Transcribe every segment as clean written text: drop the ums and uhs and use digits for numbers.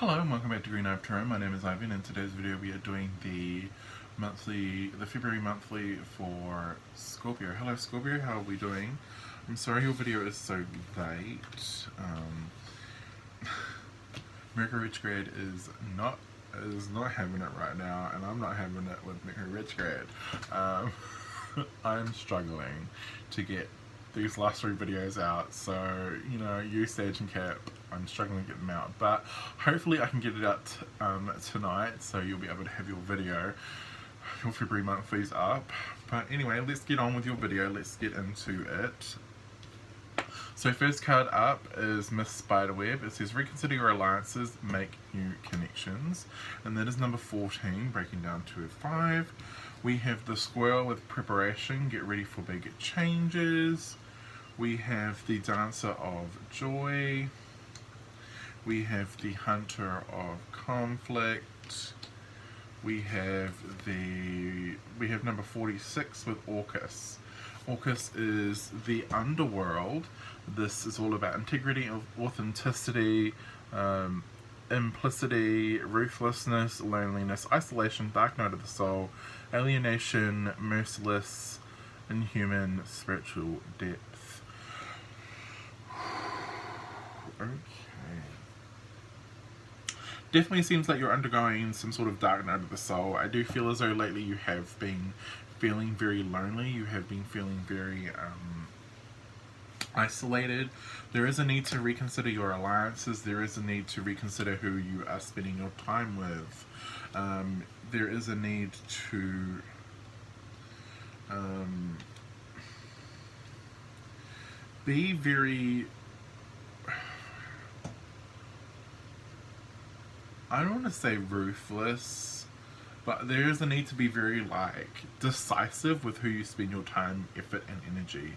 Hello and welcome back to Green Knife Tarot. My name is Ivan. In today's video we are doing the February monthly for Scorpio. Hello Scorpio, how are we doing? I'm sorry your video is so late. Mercury retrograde is not having it right now, and I'm not having it with Mercury retrograde. I'm struggling to get these last three videos out, so you know, you Sage and Cap, I'm struggling to get them out, but hopefully I can get it out tonight, so you'll be able to have your your February monthlies up. But anyway, let's get on with your video. Let's get into it. So first card up is Miss Spiderweb. It says reconsider your alliances, make new connections, and that is number 14, breaking down to a 5. We have the Squirrel with preparation, get ready for big changes. We have the Dancer of Joy. We have the Hunter of Conflict. We have number 46 with Orcus. Orcus is the underworld. This is all about integrity, authenticity, implicity, ruthlessness, loneliness, isolation, dark night of the soul, alienation, merciless, inhuman, spiritual depth. Okay. Definitely seems like you're undergoing some sort of dark night of the soul. I do feel as though lately you have been feeling very lonely. You have been feeling very isolated. There is a need to reconsider your alliances. There is a need to reconsider who you are spending your time with. There is a need to be very, I don't want to say ruthless, but there is a need to be very decisive with who you spend your time, effort, and energy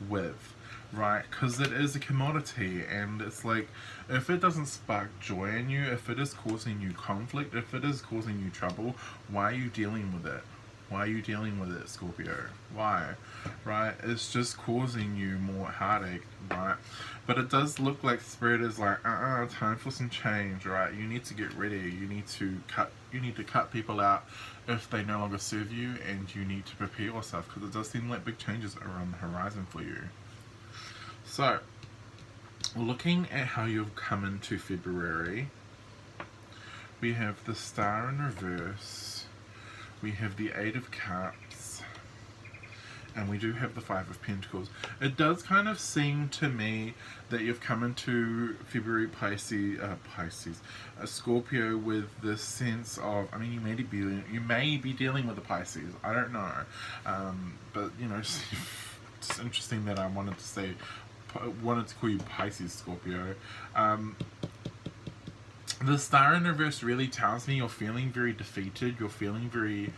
with, right? Because it is a commodity, and it's like, if it doesn't spark joy in you, if it is causing you conflict, if it is causing you trouble, why are you dealing with it? Why are you dealing with it, Scorpio? Why? Right? It's just causing you more heartache, right? But it does look like Spirit is like, time for some change, right? You need to get ready. You need to cut people out if they no longer serve you, and you need to prepare yourself, because it does seem like big changes are on the horizon for you. So, looking at how you've come into February, we have the Star in reverse. We have the 8 of Cups, and we do have the 5 of Pentacles. It does kind of seem to me that you've come into February Scorpio with this sense of, I mean, you may be dealing with a Pisces. I don't know, but you know, it's interesting that I wanted to call you Pisces, Scorpio. The Star in reverse really tells me you're feeling very defeated, you're feeling very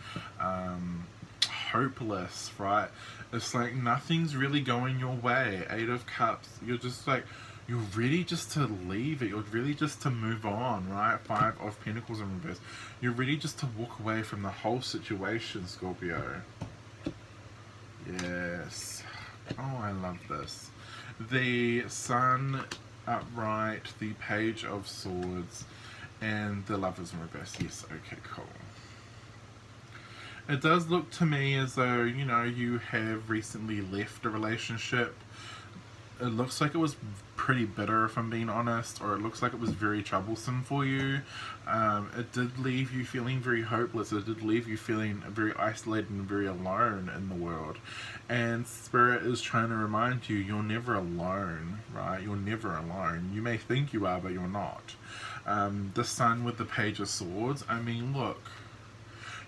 hopeless, right? It's like nothing's really going your way. 8 of Cups, you're just like, you're ready just to leave it, you're ready just to move on, right? 5 of Pentacles in reverse, you're ready just to walk away from the whole situation, Scorpio. Yes. Oh, I love this. The Sun upright, the Page of Swords, and the Lovers in reverse. Yes, okay, cool. It does look to me as though, you know, you have recently left a relationship. It looks like it was pretty bitter, if I'm being honest, or it looks like it was very troublesome for you. It did leave you feeling very hopeless. It did leave you feeling very isolated and very alone in the world. And Spirit is trying to remind you, you're never alone, right? You're never alone. You may think you are, but you're not. The Sun with the Page of Swords, I mean, look,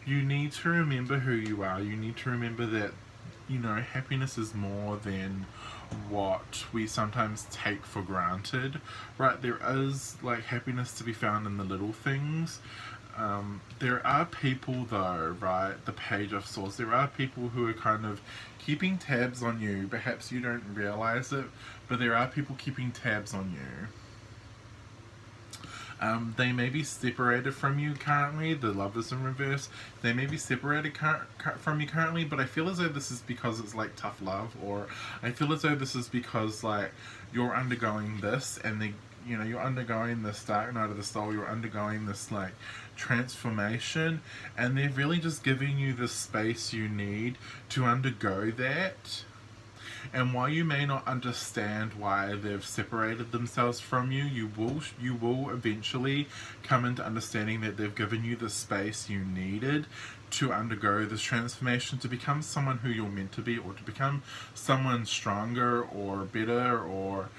you need to remember who you are. You need to remember that, you know, happiness is more than what we sometimes take for granted, right? There is like happiness to be found in the little things. There are people though, right, the Page of Swords, there are people who are kind of keeping tabs on you. Perhaps you don't realize it, but there are people keeping tabs on you. They may be separated from you currently, the Lovers in reverse. They may be separated from you currently, but I feel as though this is because it's like tough love, or I feel as though this is because like you're undergoing this and you know, you're undergoing this dark night of the soul, you're undergoing this like transformation, and they're really just giving you the space you need to undergo that. And while you may not understand why they've separated themselves from you, you will eventually come into understanding that they've given you the space you needed to undergo this transformation, to become someone who you're meant to be, or to become someone stronger or better, or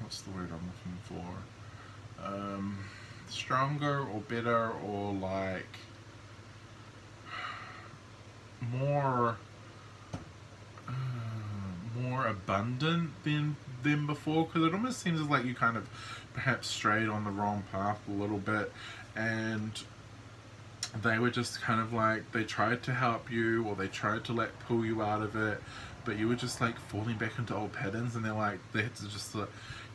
what's the word I'm looking for? Stronger or better, or like more more abundant than before, because it almost seems like you kind of perhaps strayed on the wrong path a little bit, and they were just kind of like, they tried to help you, or they tried to like pull you out of it, but you were just like falling back into old patterns, and they're like, they had to just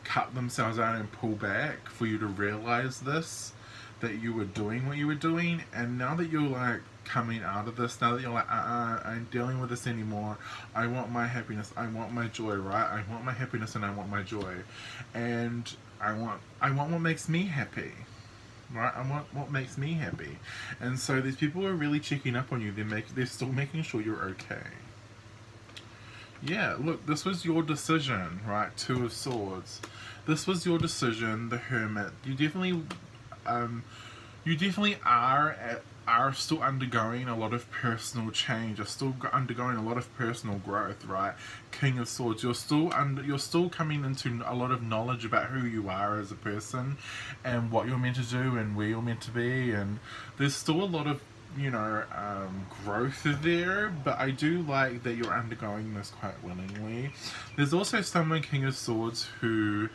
cut themselves out and pull back for you to realize this, that you were doing what you were doing. And now that you're like coming out of this, now that you're like, I ain't dealing with this anymore, I want my happiness, I want my joy, right? I want my happiness and I want my joy, and I want what makes me happy, right? I want what makes me happy. And so these people are really checking up on you. They're still making sure you're okay. Yeah, look, this was your decision, right? Two of Swords. This was your decision, the Hermit. You definitely are still undergoing a lot of personal change. You're still undergoing a lot of personal growth, right? King of Swords. You're still coming into a lot of knowledge about who you are as a person, and what you're meant to do, and where you're meant to be. And there's still a lot of, you know, growth there, but I do like that you're undergoing this quite willingly. There's also someone, King of Swords, who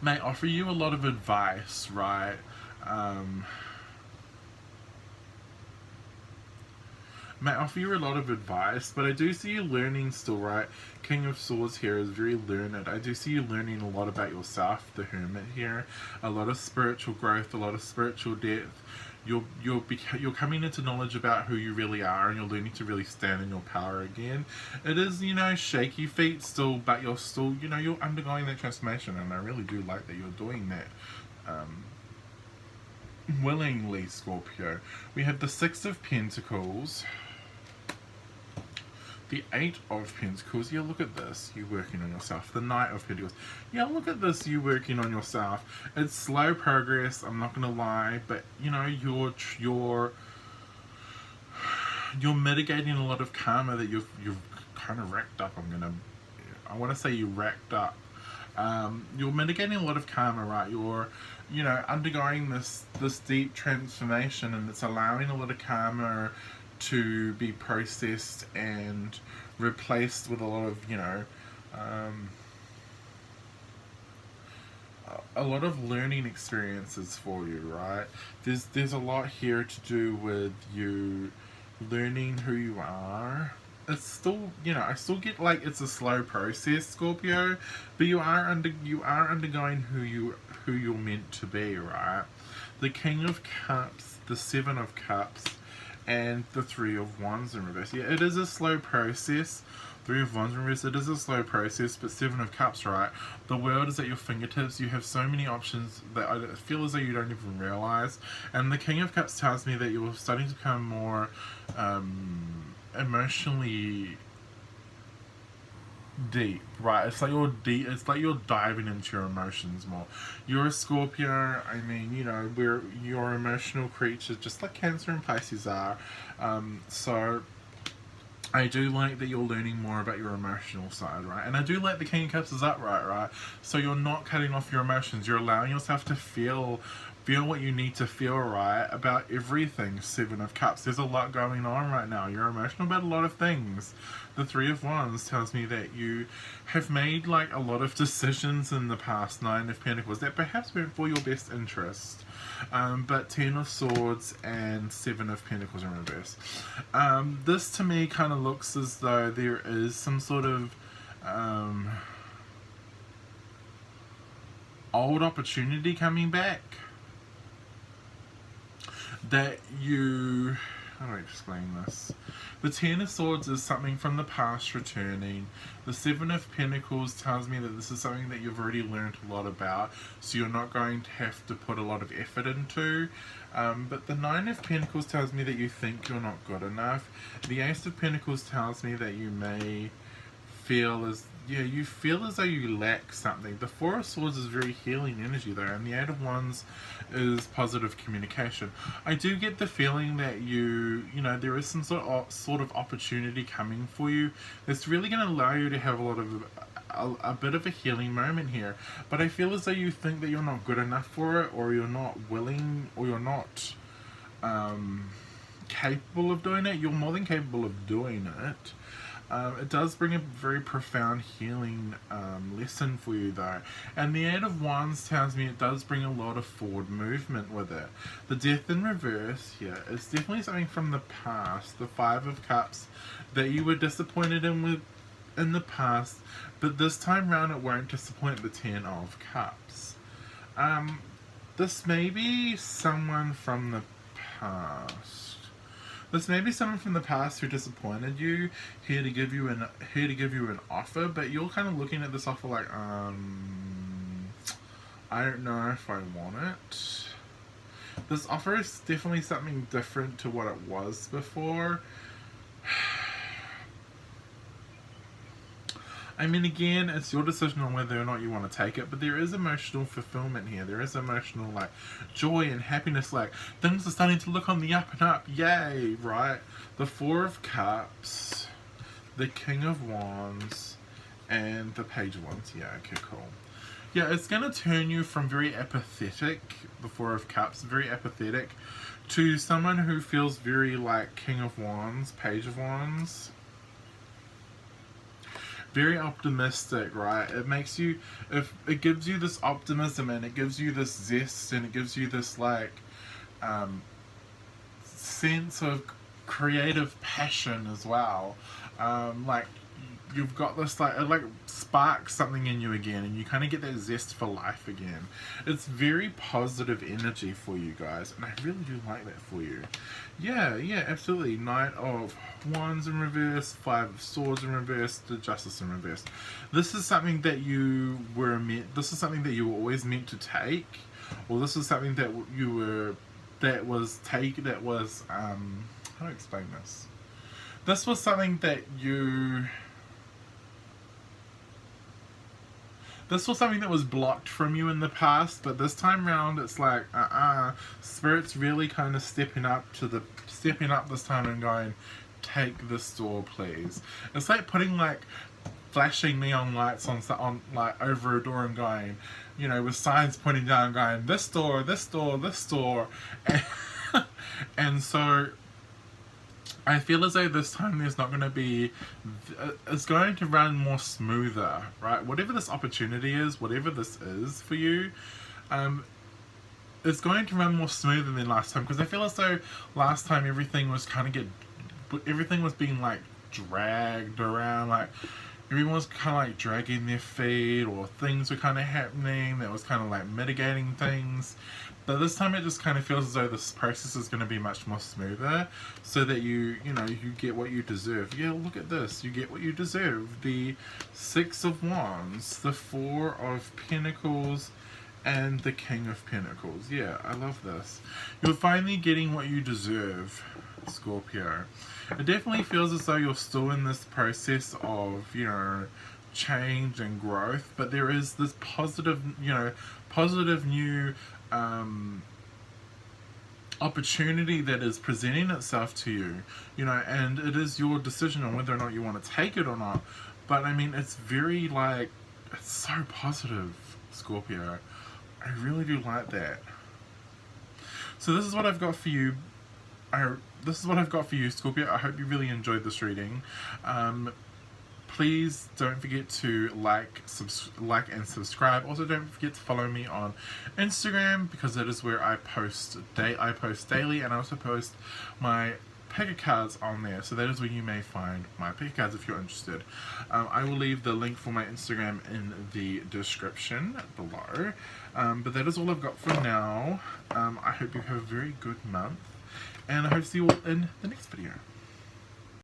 may offer you a lot of advice, right? May offer you a lot of advice, but I do see you learning still, right? King of Swords here is very learned. I do see you learning a lot about yourself, the Hermit here. A lot of spiritual growth, a lot of spiritual depth. You're coming into knowledge about who you really are, and you're learning to really stand in your power again. It is, you know, shaky feet still, but you're still, you know, you're undergoing that transformation, and I really do like that you're doing that willingly, Scorpio. We have the Six of Pentacles, the Eight of Pentacles. Yeah, look at this, you working on yourself. The Knight of Pentacles. Yeah, look at this, you working on yourself. It's slow progress, I'm not gonna lie, but you know, you're mitigating a lot of karma that you've kind of racked up. I want to say you racked up. You're mitigating a lot of karma, right? You're, you know, undergoing this deep transformation, and it's allowing a lot of karma to be processed and replaced with a lot of, you know, a lot of learning experiences for you, right? There's a lot here to do with you learning who you are. It's still, you know, I still get like it's a slow process, Scorpio, but you are undergoing who you're meant to be, right? The King of Cups, the Seven of Cups, and the Three of Wands in reverse. Yeah, it is a slow process. Three of Wands in reverse, it is a slow process, but Seven of Cups, right? The world is at your fingertips. You have so many options that I feel as though you don't even realize. And the King of Cups tells me that you're starting to become more emotionally deep, right? It's like you're deep. It's like you're diving into your emotions more. You're a Scorpio. I mean, you know, you're emotional creatures, just like Cancer and Pisces are. So I do like that you're learning more about your emotional side, right? And I do like the King of Cups is upright, right? So you're not cutting off your emotions. You're allowing yourself to feel what you need to feel, right, about everything. Seven of Cups. There's a lot going on right now. You're emotional about a lot of things. The Three of Wands tells me that you have made like a lot of decisions in the past. Nine of Pentacles that perhaps weren't for your best interest. But Ten of Swords and Seven of Pentacles in reverse. This to me kind of looks as though there is some sort of old opportunity coming back that you how do I explain this? The Ten of Swords is something from the past returning. The Seven of Pentacles tells me that this is something that you've already learned a lot about, so you're not going to have to put a lot of effort into. But the Nine of Pentacles tells me that you think you're not good enough. The Ace of Pentacles tells me that you may feel as you feel as though you lack something. The Four of Swords is very healing energy though, and the Eight of Wands is positive communication. I do get the feeling that you know, there is some sort of opportunity coming for you that's really going to allow you to have a bit of a healing moment here. But I feel as though you think that you're not good enough for it, or you're not willing, or you're not capable of doing it. You're more than capable of doing it. It does bring a very profound healing lesson for you though. And the Eight of Wands tells me it does bring a lot of forward movement with it. The Death in reverse here is definitely something from the past. The Five of Cups that you were disappointed in the past, but this time round it won't disappoint. The Ten of Cups. This may be someone from the past. This may be someone from the past who disappointed you, here to give you an offer, but you're kind of looking at this offer like, I don't know if I want it. This offer is definitely something different to what it was before. I mean, again, it's your decision on whether or not you want to take it, but there is emotional fulfillment here. There is emotional, like, joy and happiness, like, things are starting to look on the up and up, yay, right? The Four of Cups, the King of Wands, and the Page of Wands. Yeah, okay, cool. Yeah, it's going to turn you from very apathetic, the Four of Cups, very apathetic, to someone who feels very like King of Wands, Page of Wands. Very optimistic, right? It makes you, if it gives you this optimism, and it gives you this zest, and it gives you this like sense of creative passion as well. Like you've got this like, it like sparks something in you again, and you kind of get that zest for life again. It's very positive energy for you guys, and I really do like that for you. Yeah, absolutely. Knight of Wands in reverse, Five of Swords in reverse, the Justice in reverse. This is something that you were meant. This is something that you were always meant to take, or this is something that you were that was how do I explain this? This was something that you. This was something that was blocked from you in the past, but this time round it's like, Spirit's really kind of stepping up this time and going, take this door, please. It's like putting like flashing neon lights on like over a door and going, you know, with signs pointing down, going this door, this door, this door, and so. I feel as though this time there's not going to be, it's going to run more smoother, right? Whatever this opportunity is, whatever this is for you, it's going to run more smoother than last time, because I feel as though last time everything was everything was being like dragged around, like everyone was kind of like dragging their feet, or things were kind of happening that was kind of like mitigating things. But this time it just kind of feels as though this process is going to be much more smoother, so that you get what you deserve. Yeah, look at this. You get what you deserve. The Six of Wands, the Four of Pentacles, and the King of Pentacles. Yeah, I love this. You're finally getting what you deserve, Scorpio. It definitely feels as though you're still in this process of, change and growth, but there is this positive new opportunity that is presenting itself to you, and it is your decision on whether or not you want to take it or not. But I mean, it's very like, it's so positive, Scorpio. I really do like that. So this is what I've got for you. Scorpio. I hope you really enjoyed this reading. Please don't forget to like and subscribe. Also, don't forget to follow me on Instagram, because that is where I post daily, and I also post my picker cards on there. So that is where you may find my picker cards if you're interested. I will leave the link for my Instagram in the description below. But that is all I've got for now. I hope you have a very good month, And I hope to see you all in the next video.